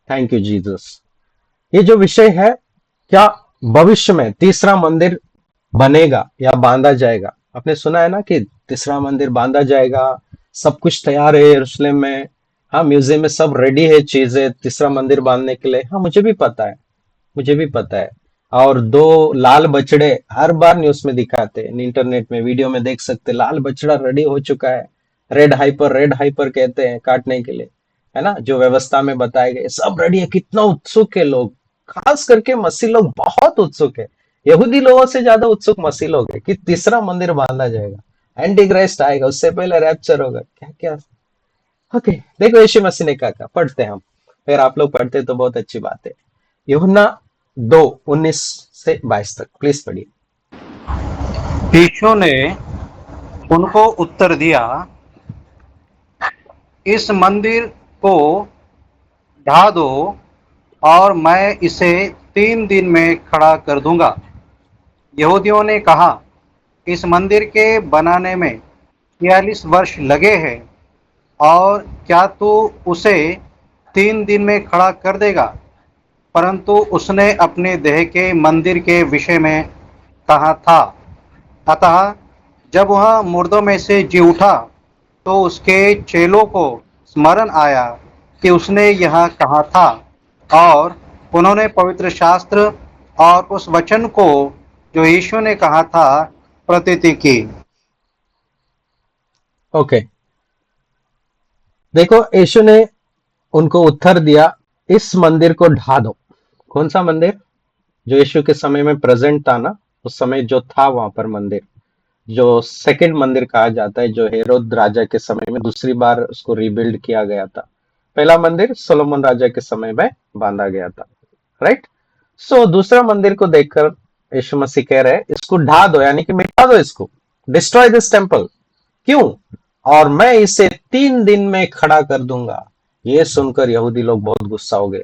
Thank you Jesus. ये जो विषय है, क्या भविष्य में तीसरा मंदिर बनेगा या बांधा जाएगा? आपने सुना है ना कि तीसरा मंदिर बांधा जाएगा, सब कुछ तैयार है यरूशलेम में। हाँ, म्यूजियम में सब रेडी है चीजें तीसरा मंदिर बांधने के लिए। हाँ, मुझे भी पता है, मुझे भी पता है। और दो लाल बछड़े हर बार न्यूज में दिखाते हैं, इंटरनेट में वीडियो में देख सकते हैं, लाल बछड़ा रेडी हो चुका है। रेड हाइपर कहते हैं काटने के लिए, है ना, जो व्यवस्था में बताए गए सब रेडी है। कितना उत्सुक है लोग, खास करके मसीह लोग बहुत उत्सुक है। यहूदी लोगों से ज्यादा उत्सुक मसीह लोग है कि तीसरा मंदिर बांधा जाएगा, एंटी क्राइस्ट आएगा, उससे पहले रैप्चर होगा, क्या क्या। ओके, देखो यीशु मसीह ने क्या कहा, पढ़ते हैं हम। अगर आप लोग पढ़ते तो बहुत अच्छी बात है। यूहन्ना 2:19 से 22 तक प्लीज पढ़िए। यीशु ने उनको उत्तर दिया, इस मंदिर को ढा दो और मैं इसे 3 दिन में खड़ा कर दूंगा। यहूदियों ने कहा, इस मंदिर के बनाने में 46 वर्ष लगे हैं और क्या तू उसे 3 दिन में खड़ा कर देगा? परंतु उसने अपने देह के मंदिर के विषय में कहा था। अतः जब वह मुर्दों में से जी उठा तो उसके चेलों को स्मरण आया कि उसने यह कहा था, और उन्होंने पवित्र शास्त्र और उस वचन को जो यीशु ने कहा था प्रतीति की। ओके, देखो यीशु ने उनको उत्तर दिया, इस मंदिर को ढा दो। कौन सा मंदिर? जो यीशु के समय में प्रेजेंट था ना, उस समय जो था वहां पर मंदिर, जो सेकंड मंदिर कहा जाता है, जो हेरोद राजा के समय में दूसरी बार उसको रिबिल्ड किया गया था। पहला मंदिर सोलोमन राजा के समय में बांधा गया था, राइट। सो दूसरा मंदिर को देखकर यीशु मसीह कह रहे हैं, इसको ढा दो, यानी कि मिटा दो इसको, डिस्ट्रॉय दिस टेम्पल। क्यों? और मैं इसे 3 दिन में खड़ा कर दूंगा। ये सुनकर यहूदी लोग बहुत गुस्सा हो गए।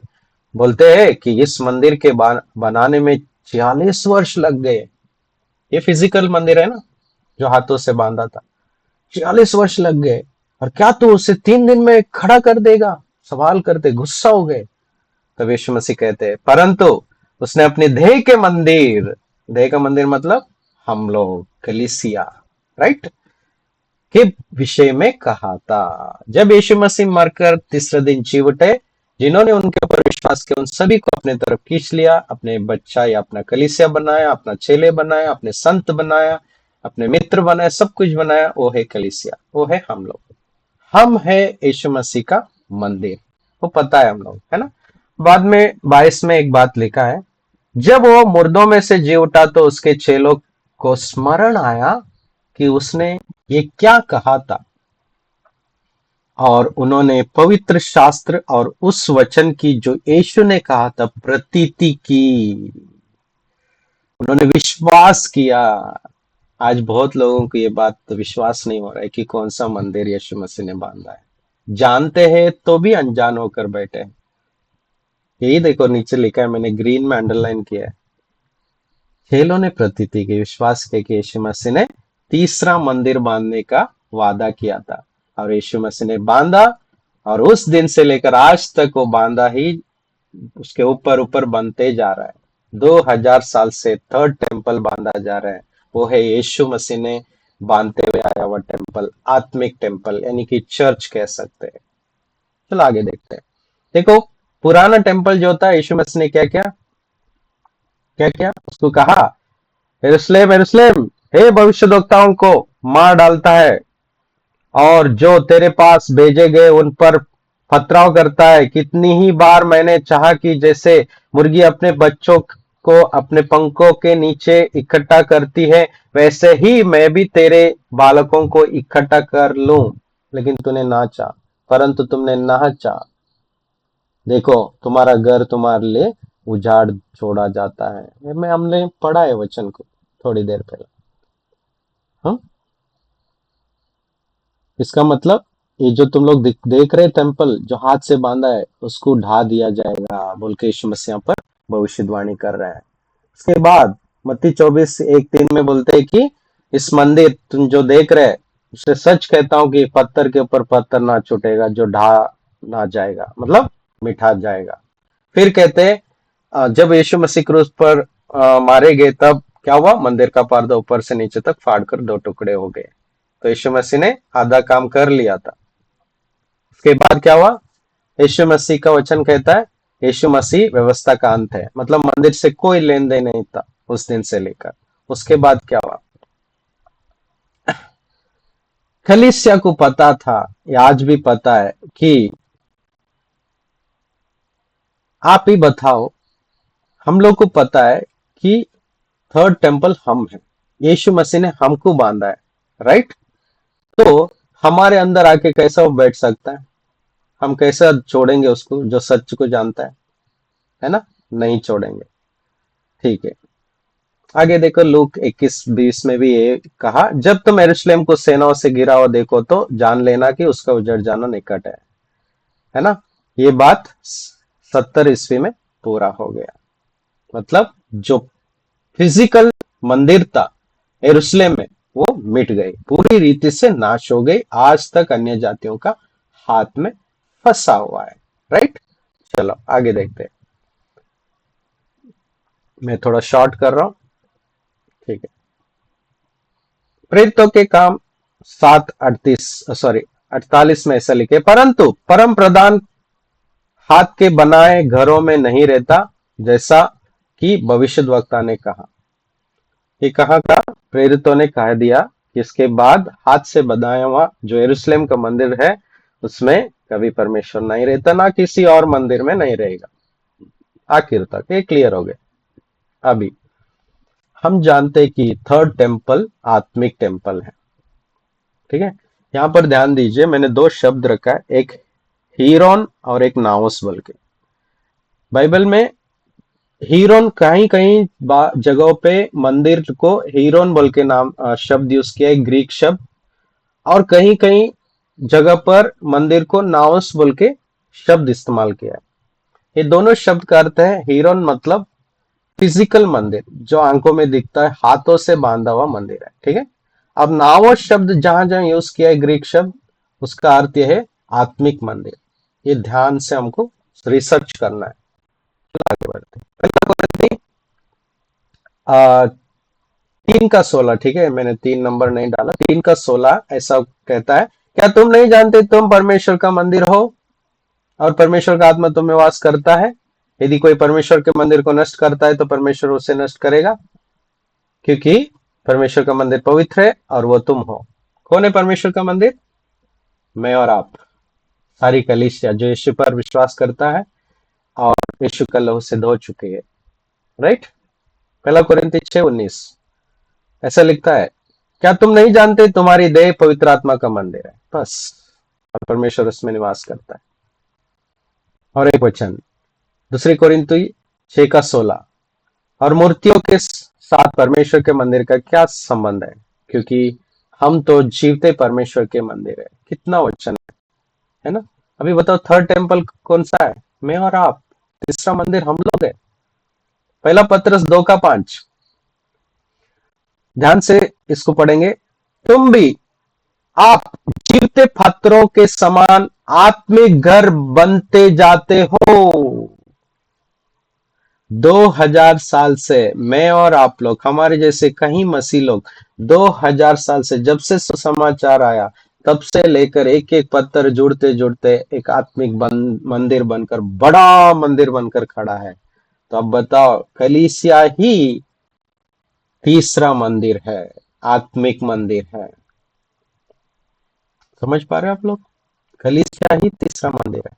बोलते हैं कि इस मंदिर के बनाने में 46 वर्ष लग गए। ये फिजिकल मंदिर है ना, जो हाथों से बांधा था। 46 वर्ष लग गए, और क्या तू उसे 3 दिन में खड़ा कर देगा? सवाल करते, गुस्सा हो गए। तब यीशु मसीह कहते हैं, परंतु उसने अपने देह के मंदिर, देह का मंदिर मतलब हम लोग, कलीसिया, राइट, के विषय में कहा था। जब यीशु मसीह मरकर तीसरे दिन जी उठे, जिन्होंने उनके ऊपर विश्वास किया उन सभी को अपने तरफ खींच लिया, अपने बच्चा या अपना कलीसिया बनाया, अपना चेले बनाया, अपने संत बनाया, अपने मित्र बनाया, सब कुछ बनाया। वो है कलीसिया, वो है हम लोग। हम है यीशु मसीह का मंदिर, वो पता है हम लोग, है ना। बाद में 22 में एक बात लिखा है, जब वो मुर्दों में से जी उठा तो उसके चेलों को स्मरण आया कि उसने ये क्या कहा था, और उन्होंने पवित्र शास्त्र और उस वचन की जो यीशु ने कहा था प्रतीति की। उन्होंने विश्वास किया। आज बहुत लोगों को ये बात तो विश्वास नहीं हो रहा है कि कौन सा मंदिर यीशु मसीह ने बांधा है। जानते हैं तो भी अनजान होकर बैठे हैं। यही देखो नीचे लिखा है, मैंने ग्रीन में अंडरलाइन किया है। चेलों ने प्रतीति की, विश्वास किया कि यीशु मसीह ने तीसरा मंदिर बांधने का वादा किया था, और यीशु मसीह ने बांधा। और उस दिन से लेकर आज तक वो बांधा ही, उसके ऊपर ऊपर बनते जा रहा है। 2000 साल से थर्ड टेम्पल बांधा जा रहा है। वो है यीशु मसीह ने बांधते हुए आया हुआ टेम्पल, आत्मिक टेम्पल, यानी कि चर्च कह सकते हैं। चलो आगे देखते हैं। देखो, पुराना टेम्पल जो था, यीशु मसीह ने क्या क्या क्या क्या उसको कहा, यरूशलेम यरूशलेम, हे भविष्यद्वक्ताओं को मार डालता है, और जो तेरे पास भेजे गए उन पर पथराव करता है। कितनी ही बार मैंने चाहा कि जैसे मुर्गी अपने बच्चों को अपने पंखों के नीचे इकट्ठा करती है, वैसे ही मैं भी तेरे बालकों को इकट्ठा कर लूं, लेकिन तूने ना चाहा, परंतु तुमने ना चाहा। देखो, तुम्हारा घर तुम्हारे लिए उजाड़ छोड़ा जाता है। मैं हमने पढ़ा है वचन को थोड़ी देर पहले। हाँ, इसका मतलब ये जो तुम लोग देख रहे टेम्पल जो हाथ से बांधा है, उसको ढा दिया जाएगा बोल के यीशु मसीह यहाँ पर भविष्यवाणी कर रहा है। उसके बाद मत्ती 24:1-3 में बोलते हैं कि इस मंदिर तुम जो देख रहे हैं, उससे सच कहता हूं कि पत्थर के ऊपर पत्थर ना छूटेगा जो ढा ना जाएगा, मतलब मिठा जाएगा। फिर कहते हैं जब यीशु मसीह क्रूस पर मारे गए तब क्या हुआ, मंदिर का पर्दा ऊपर से नीचे तक फाड़कर दो टुकड़े हो गए। तो यीशु मसीह ने आधा काम कर लिया था। उसके बाद क्या हुआ, यीशु मसीह का वचन कहता है यीशु मसीह व्यवस्था का अंत है, मतलब मंदिर से कोई लेन देन नहीं था उस दिन से लेकर। उसके बाद क्या हुआ, कलीसिया को पता था, या आज भी पता है कि आप ही बताओ, हम लोग को पता है कि थर्ड टेम्पल हम है, यीशु मसीह ने हमको बांधा है, राइट। तो हमारे अंदर आके कैसा वो बैठ सकता है, हम कैसा छोड़ेंगे उसको जो सच को जानता है ना, नहीं छोड़ेंगे। ठीक है, आगे देखो लूक 21:20 में भी ये कहा, जब तुम यरूशलेम को सेनाओं से घिरा हुआ देखो तो जान लेना कि उसका उजड़ जाना निकट है ना। ये बात 70 ईस्वी में पूरा हो गया। मतलब जो फिजिकल मंदिर था यरूशलेम में वो मिट गई, पूरी रीति से नाश हो गई, आज तक अन्य जातियों का हाथ में फंसा हुआ है, राइट। चलो आगे देखते हैं, मैं थोड़ा शॉर्ट कर रहा हूं, ठीक है। प्रेरितों के काम 7:38 में ऐसा लिखे, परंतु परम प्रधान हाथ के बनाए घरों में नहीं रहता, जैसा कि भविष्यद्वक्ता ने कहा। ये कहाँ का, प्रेरितों ने कह दिया कि इसके बाद हाथ से बनाया हुआ जो यरूशलेम का मंदिर है उसमें कभी परमेश्वर नहीं रहता, ना किसी और मंदिर में नहीं रहेगा। आखिर तक ये क्लियर हो गया। अभी हम जानते हैं कि थर्ड टेम्पल आत्मिक टेम्पल है, ठीक है। यहां पर ध्यान दीजिए, मैंने दो शब्द रखा है, एक हीरोन और एक नाओस बोल के। बाइबल में हीरोन कहीं कहीं जगहों पे मंदिर को हीरोन बोल के नाम शब्द यूज किया है, ग्रीक शब्द, और कहीं कहीं जगह पर मंदिर को नाओस बोल के शब्द इस्तेमाल किया है। ये दोनों शब्द का अर्थ है, हीरोन मतलब फिजिकल मंदिर जो आंखों में दिखता है, हाथों से बांधा हुआ मंदिर है, ठीक है। अब नाओस शब्द जहां जहां यूज किया है ग्रीक शब्द, उसका अर्थ यह है आत्मिक मंदिर। ये ध्यान से हमको रिसर्च करना है। आगे बढ़ते हैं। पहला कोरिन्थी 3:16, ठीक है, मैंने 3 नंबर नहीं डाला, 3:16 ऐसा कहता है, क्या तुम नहीं जानते तुम परमेश्वर का मंदिर हो और परमेश्वर का आत्मा तुम में वास करता है। यदि कोई परमेश्वर के मंदिर को नष्ट करता है तो परमेश्वर उसे नष्ट करेगा, क्योंकि परमेश्वर का मंदिर पवित्र है और वो तुम हो। कौन है परमेश्वर का मंदिर, मैं और आप, सारी कलीसिया जो यीशु पर विश्वास करता है और यीशु का लहू से धो चुके हैं, राइट। पहला कोरिन्थी 6:19 ऐसा लिखता है, क्या तुम नहीं जानते तुम्हारी देह पवित्र आत्मा का मंदिर है, बस, और परमेश्वर उसमें निवास करता है। और एक वचन दूसरी कोरिन्थी 6:16, और मूर्तियों के साथ परमेश्वर के मंदिर का क्या संबंध है, क्योंकि हम तो जीवते परमेश्वर के मंदिर है। कितना वचन है ना। अभी बताओ थर्ड टेम्पल कौन सा है, मैं और आप, तीसरा मंदिर हम लोग है। पहला पत्रस 2:5, ध्यान से इसको पढ़ेंगे, तुम भी आप जीवते पत्थरों के समान आत्मिक घर बनते जाते हो। 2000 साल से मैं और आप लोग, हमारे जैसे कहीं मसीह लोग, 2000 साल से जब से सुसमाचार आया तब से लेकर एक एक पत्थर जुड़ते जुड़ते एक आत्मिक मंदिर बनकर, बड़ा मंदिर बनकर खड़ा है। तो अब बताओ, कलीसिया ही तीसरा मंदिर है, आत्मिक मंदिर है। समझ पा रहे हो आप लोग, कलीसिया ही तीसरा मंदिर है।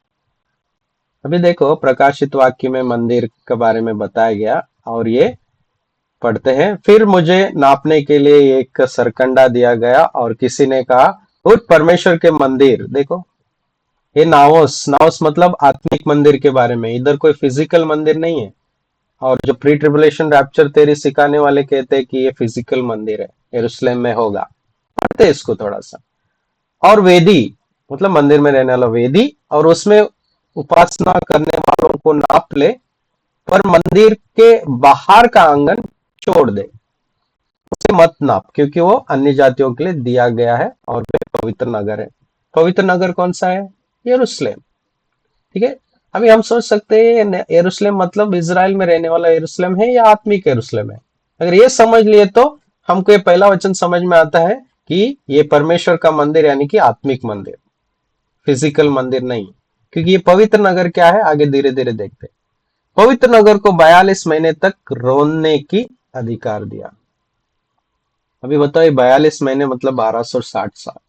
अभी देखो प्रकाशित वाक्य में मंदिर के बारे में बताया गया, और ये पढ़ते हैं, फिर मुझे नापने के लिए एक सरकंडा दिया गया और किसी ने कहा, उठ परमेश्वर के मंदिर देखो। ये नाओस, नाओस मतलब आत्मिक मंदिर के बारे में, इधर कोई फिजिकल मंदिर नहीं है। और जो प्री ट्रिबुलेशन रैप्चर थ्योरी सिखाने वाले कहते हैं कि ये फिजिकल मंदिर है, यरूशलेम में होगा। पढ़ते हैं इसको थोड़ा सा। और वेदी मतलब मंदिर में रहने वाला वेदी, और उसमें उपासना करने वालों को नाप ले, पर मंदिर के बाहर का आंगन छोड़ दे, उसे मत नाप, क्योंकि वो अन्य जातियों के लिए दिया गया है और वे पवित्र नगर है। पवित्र नगर कौन सा है, यरूशलेम, ठीक है। अभी हम सोच सकते हैं यरूशलेम मतलब इज़राइल में रहने वाला यरूशलेम है या आत्मिक यरूशलेम है। अगर ये समझ लिए तो हमको ये पहला वचन समझ में आता है कि ये परमेश्वर का मंदिर यानी कि आत्मिक मंदिर, फिजिकल मंदिर नहीं। क्योंकि ये पवित्र नगर क्या है, आगे धीरे धीरे देखते हैं। पवित्र नगर को 42 महीने तक रोने की अधिकार दिया। अभी बताओ, ये 42 महीने मतलब 1260 साल,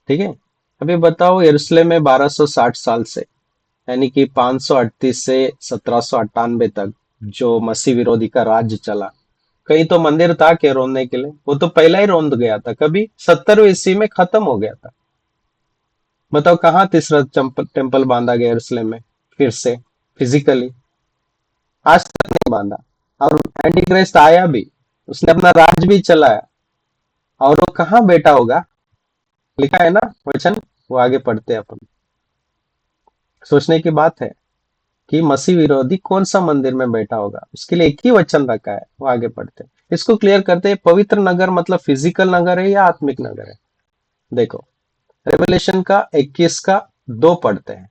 ठीक है। अभी बताओ यरूशलेम में 1260 साल से यानी कि 538 से 1798 तक जो मसीह विरोधी का राज्य चला, कहीं तो मंदिर था क्या रोने के लिए? वो तो पहला ही रोंद गया था, कभी 70वीं ईस्वी में खत्म हो गया था। बताओ कहाँ तीसरा टेम्पल बांधा गया यरूशलेम में फिर से, फिजिकली? आज तक नहीं बांधा। और एंटी क्राइस्ट आया भी, उसने अपना राज भी चलाया, और वो कहाँ बैठा होगा? लिखा है ना वचन, वो आगे पढ़ते हैं अपन। सोचने की बात है कि मसीह विरोधी कौन सा मंदिर में बैठा होगा, उसके लिए एक ही वचन रखा है, वो आगे पढ़ते हैं। इसको क्लियर करते हैं, पवित्र नगर मतलब फिजिकल नगर है या आत्मिक नगर है? देखो, रेवलेशन का 21 का 2 पढ़ते हैं।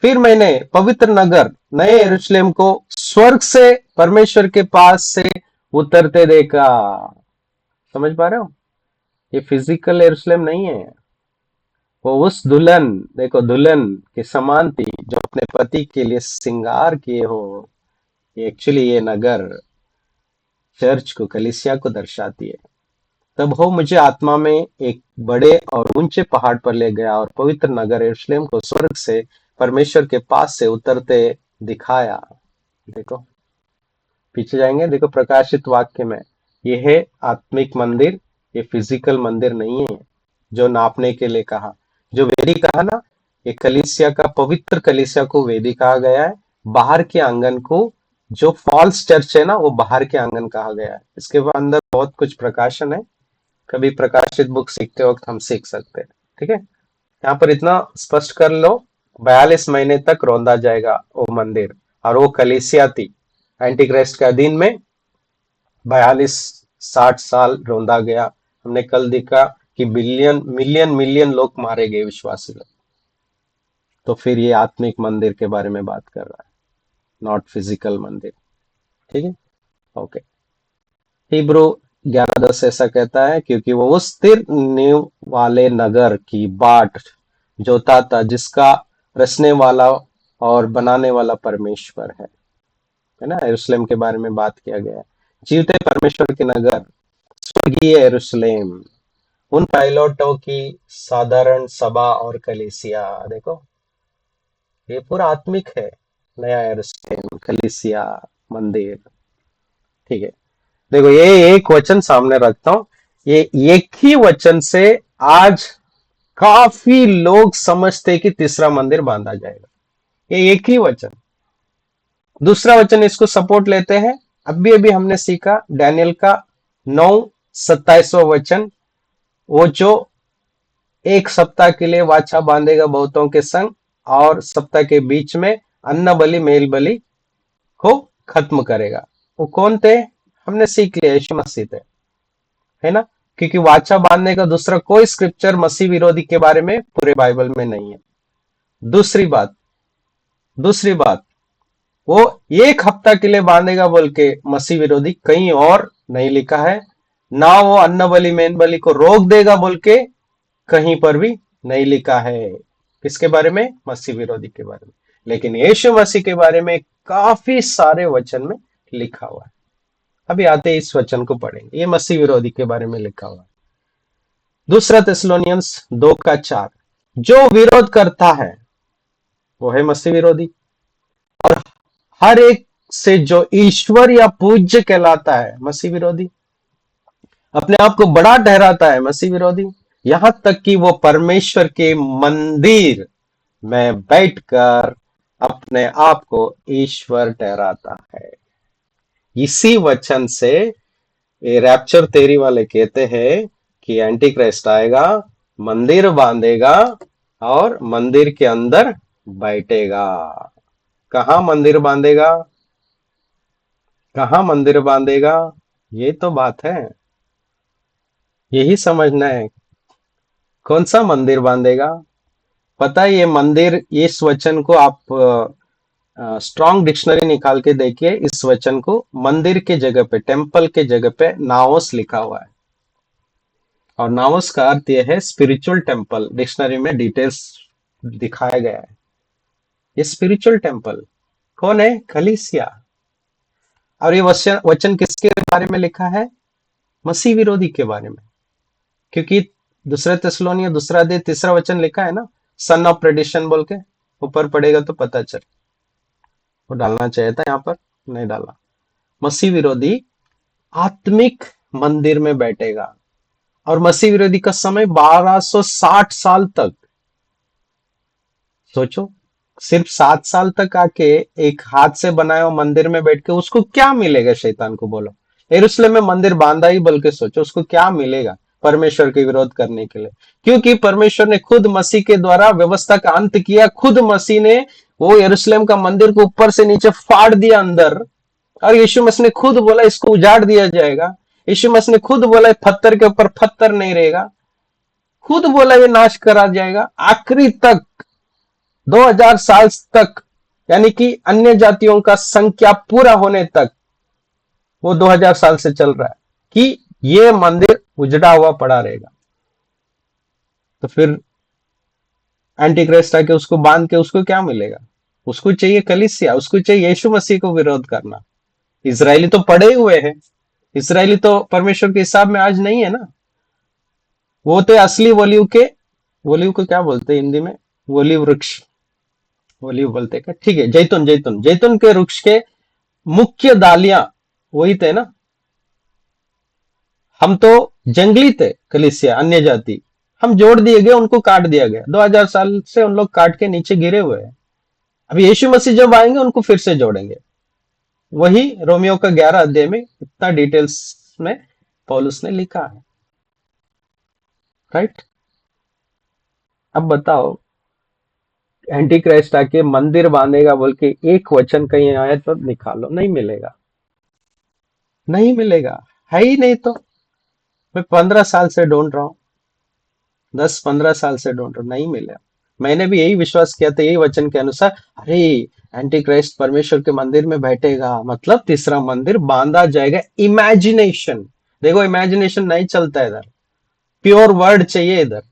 फिर मैंने पवित्र नगर नए यरूशलेम को स्वर्ग से परमेश्वर के पास से उतरते देखा। समझ पा रहे हो? ये फिजिकल यरूशलेम नहीं है। वो उस दुल्हन, देखो दुल्हन के समान थी जो अपने पति के लिए श्रृंगार किए हो। एक्चुअली ये नगर चर्च को, कलीसिया को दर्शाती है। तब वो मुझे आत्मा में एक बड़े और ऊंचे पहाड़ पर ले गया और पवित्र नगर यरूशलेम को स्वर्ग से परमेश्वर के पास से उतरते दिखाया। देखो पीछे जाएंगे, देखो प्रकाशित वाक्य में, ये है आत्मिक मंदिर, ये फिजिकल मंदिर नहीं है जो नापने के लिए कहा। जो वेदी कहा ना, ये कलीसिया का, पवित्र कलीसिया को वेदी कहा गया है। बाहर के आंगन को, जो फॉल्स चर्च है ना, वो बाहर के आंगन कहा गया है। इसके अंदर बहुत कुछ प्रकाशन है, कभी प्रकाशित बुक सीखते वक्त हम सीख सकते हैं, ठीक है। यहाँ पर इतना स्पष्ट कर लो, 42 महीने तक रौंदा जाएगा वो मंदिर, और वो कलीसिया थी। एंटी क्राइस्ट के अधीन में 42 60 साल रौंदा गया। हमने कल देखा कि बिलियन मिलियन मिलियन लोग मारे गए, विश्वासी लोग। तो फिर ये आत्मिक मंदिर के बारे में बात कर रहा है, नॉट फिजिकल मंदिर, ठीक है। ओके, हिब्रू 11:10 ऐसा कहता है, क्योंकि वो उस स्थिर नींव वाले नगर की बाट जोता था जिसका रचने वाला और बनाने वाला परमेश्वर है ना। यरूशलेम के बारे में बात किया गया है, जीवते परमेश्वर के नगर, स्वर्गीय यरूशलेम, उन पायलटों की साधारण सभा और कलीसिया। देखो ये पूरा आत्मिक है, नया यरूशलेम, कलीसिया, मंदिर, ठीक है। देखो ये एक वचन सामने रखता हूं, ये एक ही वचन से आज काफी लोग समझते कि तीसरा मंदिर बांधा जाएगा। ये एक ही वचन। दूसरा वचन इसको सपोर्ट लेते हैं, अभी अभी हमने सीखा डैनियल का 9:27वां वचन, वो जो एक सप्ताह के लिए वाचा बांधेगा बहुतों के संग, और सप्ताह के बीच में अन्न बलि मेल बलि को खत्म करेगा। वो कौन थे? हमने सीख लिया, यीशु मसीह थे, है ना। क्योंकि वाचा बांधने का दूसरा कोई स्क्रिप्चर मसीह विरोधी के बारे में पूरे बाइबल में नहीं है। दूसरी बात, वो एक हफ्ता के लिए बांधेगा बोल के मसीह विरोधी कहीं और नहीं लिखा है। ना वो अन्न बलि मेन बलि को रोक देगा बोल के कहीं पर भी नहीं लिखा है। किसके बारे में? मसीह विरोधी के बारे में। लेकिन यीशु मसीह के बारे में काफी सारे वचन में लिखा हुआ है। अभी आते इस वचन को पढ़ेंगे, ये मसीह विरोधी के बारे में लिखा हुआ है। दूसरा थिस्सलुनीयंस 2:4, जो विरोध करता है वो है मसीह विरोधी, और हर एक से जो ईश्वर या पूज्य कहलाता है मसीह विरोधी, अपने आप को बड़ा ठहराता है मसीह विरोधी, यहां तक कि वो परमेश्वर के मंदिर में बैठकर अपने आप को ईश्वर ठहराता है। इसी वचन से ये रैप्चर थ्योरी वाले कहते हैं कि एंटी क्राइस्ट आएगा, मंदिर बांधेगा और मंदिर के अंदर बैठेगा। कहां मंदिर बांधेगा? कहां मंदिर बांधेगा? ये तो बात है, यही समझना है। कौन सा मंदिर बांधेगा? पता है ये मंदिर, इस वचन को आप स्ट्रॉन्ग डिक्शनरी निकाल के देखिए, इस वचन को मंदिर के जगह पे, टेम्पल के जगह पे नाओस लिखा हुआ है। और नाओस का अर्थ यह है स्पिरिचुअल टेम्पल। डिक्शनरी में डिटेल्स दिखाया गया है। ये स्पिरिचुअल टेम्पल कौन है? कलीसिया। और ये वचन वचन किसके बारे में लिखा है? मसीह विरोधी के बारे में। क्योंकि दूसरे थिस्सलुनीय दूसरा अध्याय तीसरा वचन लिखा है ना, सन ऑफ प्रेडिशन बोल के। ऊपर पड़ेगा तो पता चल, वो डालना चाहिए था, यहाँ पर नहीं डाला। मसीह विरोधी आत्मिक मंदिर में बैठेगा। और मसीह विरोधी का समय 1260 साल तक। सोचो, सिर्फ 7 साल तक आके एक हाथ से बनाया हुआ मंदिर में बैठ के उसको क्या मिलेगा? शैतान को बोलो, यरूशलेम में मंदिर बांधा ही बोल के सोचो, उसको क्या मिलेगा परमेश्वर के विरोध करने के लिए? क्योंकि परमेश्वर ने खुद मसीह के द्वारा व्यवस्था का अंत किया। खुद मसीह ने वो यरूशलेम का मंदिर को ऊपर से नीचे फाड़ दिया अंदर। और यीशु मसीह ने खुद बोला इसको उजाड़ दिया जाएगा। यीशु मसीह ने खुद बोला पत्थर के ऊपर पत्थर नहीं रहेगा। खुद बोला ये नाश करा जाएगा आखिरी तक, 2000 साल तक, यानी कि अन्य जातियों का संख्या पूरा होने तक वो 2000 साल से चल रहा है कि ये मंदिर उजड़ा हुआ पड़ा रहेगा। तो फिर एंटी क्राइस्ट आके उसको बांध के उसको क्या मिलेगा? उसको चाहिए कलीसिया, उसको चाहिए यीशु मसीह को विरोध करना। इजरायली तो पड़े हुए हैं। इजरायली तो परमेश्वर के हिसाब में आज नहीं है ना। वो तो असली वोलिव को क्या बोलते हैं हिंदी में? वोलिव वृक्ष, वोलिव बोलते हैं क्या? ठीक है, जैतून, जैतून, जैतून के वृक्ष के मुख्य डालियां वही थे ना। हम तो जंगली थे, कलीसिया अन्य जाति। हम जोड़ दिए गए, उनको काट दिया गया। 2000 साल से उन लोग काट के नीचे गिरे हुए हैं। अभी यीशु मसीह जब आएंगे उनको फिर से जोड़ेंगे। वही रोमियो का 11 अध्याय में इतना डिटेल्स में पौलुस ने लिखा है। राइट। अब बताओ, एंटी क्राइस्ट आके मंदिर बांधेगा बोल के एक वचन कहीं आया तो निकालो, नहीं मिलेगा, नहीं मिलेगा, है ही नहीं। तो मैं 15 साल से ढूंढ रहा हूं, 10-15 साल से ढूंढ रहा हूं, नहीं मिला। मैंने भी यही विश्वास किया था, यही वचन के अनुसार, अरे एंटी क्राइस्ट परमेश्वर के मंदिर में बैठेगा, मतलब तीसरा मंदिर बांधा जाएगा। इमेजिनेशन, देखो इमेजिनेशन नहीं चलता इधर, प्योर वर्ड चाहिए इधर।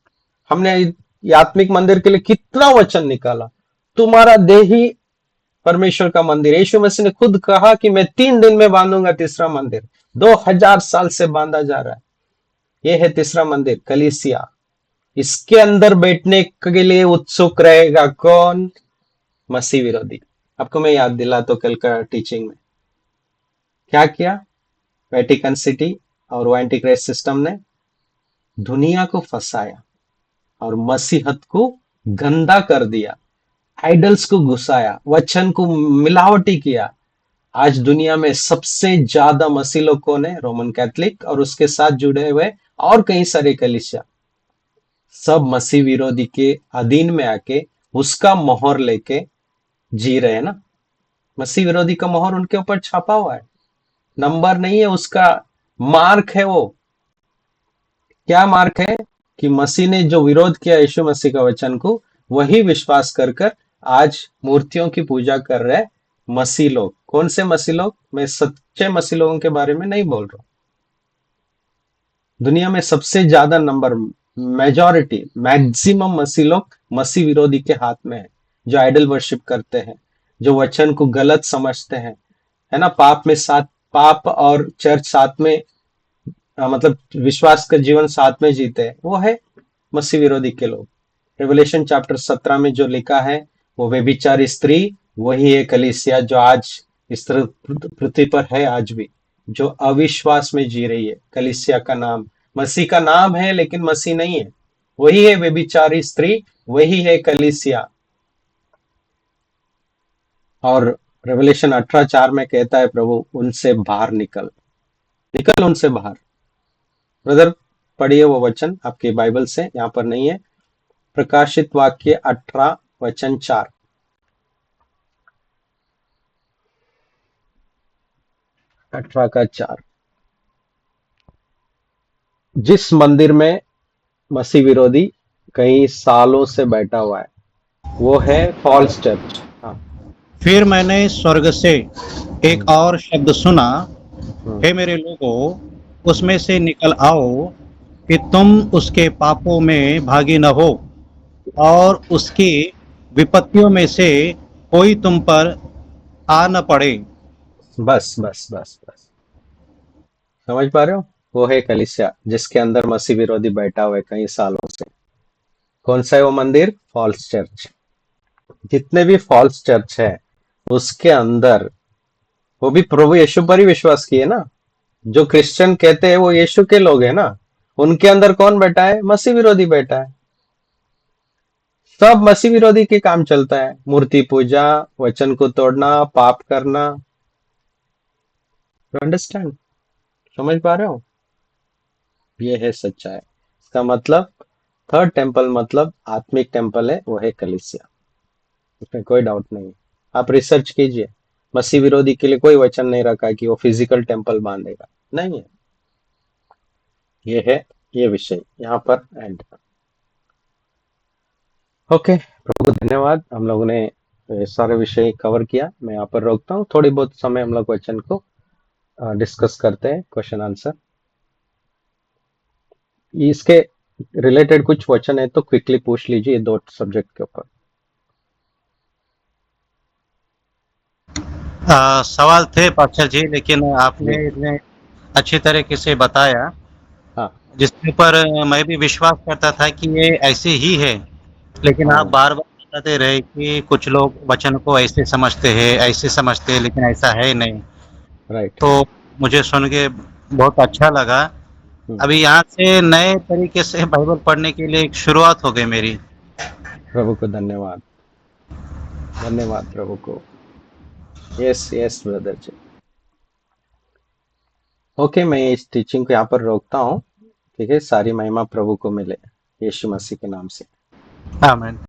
हमने ये आत्मिक मंदिर के लिए कितना वचन निकाला। तुम्हारा देह ही परमेश्वर का मंदिर। यीशु मसीह ने खुद कहा कि मैं 3 दिन में बांधूंगा तीसरा मंदिर। 2000 साल से बांधा जा रहा है। यह है तीसरा मंदिर, कलीसिया। इसके अंदर बैठने के लिए उत्सुक रहेगा कौन? मसीह विरोधी। आपको मैं याद दिला तो कल का टीचिंग में क्या किया वेटिकन सिटी और वो एंटीक्राइस्ट सिस्टम ने? दुनिया को फंसाया और मसीहत को गंदा कर दिया, आइडल्स को घुसाया, वचन को मिलावटी किया। आज दुनिया में सबसे ज्यादा मसीह लोग कौन है? रोमन कैथलिक और उसके साथ जुड़े हुए और कई सारे कलीसिया, सब मसीह विरोधी के अधीन में आके उसका मोहर लेके जी रहे हैं ना। मसीह विरोधी का मोहर उनके ऊपर छापा हुआ है, नंबर नहीं है उसका, मार्क है वो। क्या मार्क है? कि मसीह ने जो विरोध किया यीशु मसीह का वचन को, वही विश्वास कर कर आज मूर्तियों की पूजा कर रहे मसीह लोग। कौन से मसीह लोग? मैं सच्चे मसीह लोगों के बारे में नहीं बोल रहा हूं। दुनिया में सबसे ज्यादा नंबर, मेजॉरिटी, मैक्सिमम मसीह लोग मसीह विरोधी के हाथ में है, जो आइडल वर्शिप करते हैं, जो वचन को गलत समझते हैं, है ना। पाप में साथ, पाप और चर्च साथ में, मतलब विश्वास का जीवन साथ में जीते हैं, वो है मसीह विरोधी के लोग। रेवलेशन चैप्टर 17 में जो लिखा है, वो व्यभिचारी स्त्री वही है कलीसिया जो आज इस पृथ्वी पर है, आज भी जो अविश्वास में जी रही है। कलीसिया का नाम मसीह का नाम है लेकिन मसीह नहीं है। वही है व्यभिचारी स्त्री, वही है कलीसिया। और रेवलेशन 18:4 में कहता है प्रभु, उनसे बाहर निकल, निकल उनसे बाहर। ब्रदर पढ़िए वो वचन आपके बाइबल से, यहां पर नहीं है। प्रकाशित वाक्य 18 वचन 4। 18 का 4। जिस मंदिर में मसीह विरोधी कई सालों से बैठा हुआ है, वो है फॉल्स चर्च। हाँ। फिर मैंने स्वर्ग से एक हम्म, और शब्द सुना, हम्म, हे मेरे लोगों, उसमें से निकल आओ कि तुम उसके पापों में भागी न हो और उसकी विपत्तियों में से कोई तुम पर आ न पड़े। बस बस बस बस, समझ पा रहे हो? वो है कलीसिया जिसके अंदर मसीह विरोधी बैठा हुआ है कई सालों से। कौन सा है वो मंदिर? False church. जितने भी फॉल्स चर्च है उसके अंदर वो भी प्रभु यीशु पर ही विश्वास किए ना। जो क्रिश्चियन कहते हैं वो यीशु के लोग हैं ना। उनके अंदर कौन बैठा है? मसीह विरोधी बैठा है। सब मसीह विरोधी के काम चलता है, मूर्ति पूजा, वचन को तोड़ना, पाप करना। अंडरस्टैंड? समझ पा रहे हो? ये है सच्चाई। इसका मतलब थर्ड टेम्पल मतलब आत्मिक टेम्पल है, वो है कलीसिया। उसमें कोई डाउट नहीं है। आप रिसर्च कीजिए। मसीह विरोधी के लिए कोई वचन नहीं रखा है कि वो फिजिकल टेम्पल बांधेगा, नहीं है। ये है ये विषय यहाँ पर एंड। ओके, प्रभु को धन्यवाद। हम लोगों ने ये सारे विषय कवर किया। मैं यहाँ पर रोकता हूँ, थोड़ी बहुत समय हम लोग वचन को डिस्कस करते हैं, क्वेश्चन आंसर। इसके रिलेटेड कुछ वचन है तो क्विकली पूछ लीजिए, ये दो सब्जेक्ट के ऊपर। सवाल थे पास्टर जी, लेकिन आपने जी। इतने अच्छी तरीके से बताया, हाँ। जिसके ऊपर मैं भी विश्वास करता था कि ये ऐसे ही है, लेकिन आप हाँ। बार बार बताते रहे कि कुछ लोग वचन को ऐसे समझते हैं, लेकिन ऐसा है नहीं। राइट। तो मुझे सुन के बहुत अच्छा लगा। अभी यहाँ से नए तरीके से बाइबल पढ़ने के लिए एक शुरुआत हो गई मेरी। प्रभु को धन्यवाद। धन्यवाद प्रभु को। यस यस ब्रदर जी। ओके, मैं इस टीचिंग को यहाँ पर रोकता हूँ। ठीक है, सारी महिमा प्रभु को मिले, यीशु मसीह के नाम से। आमीन।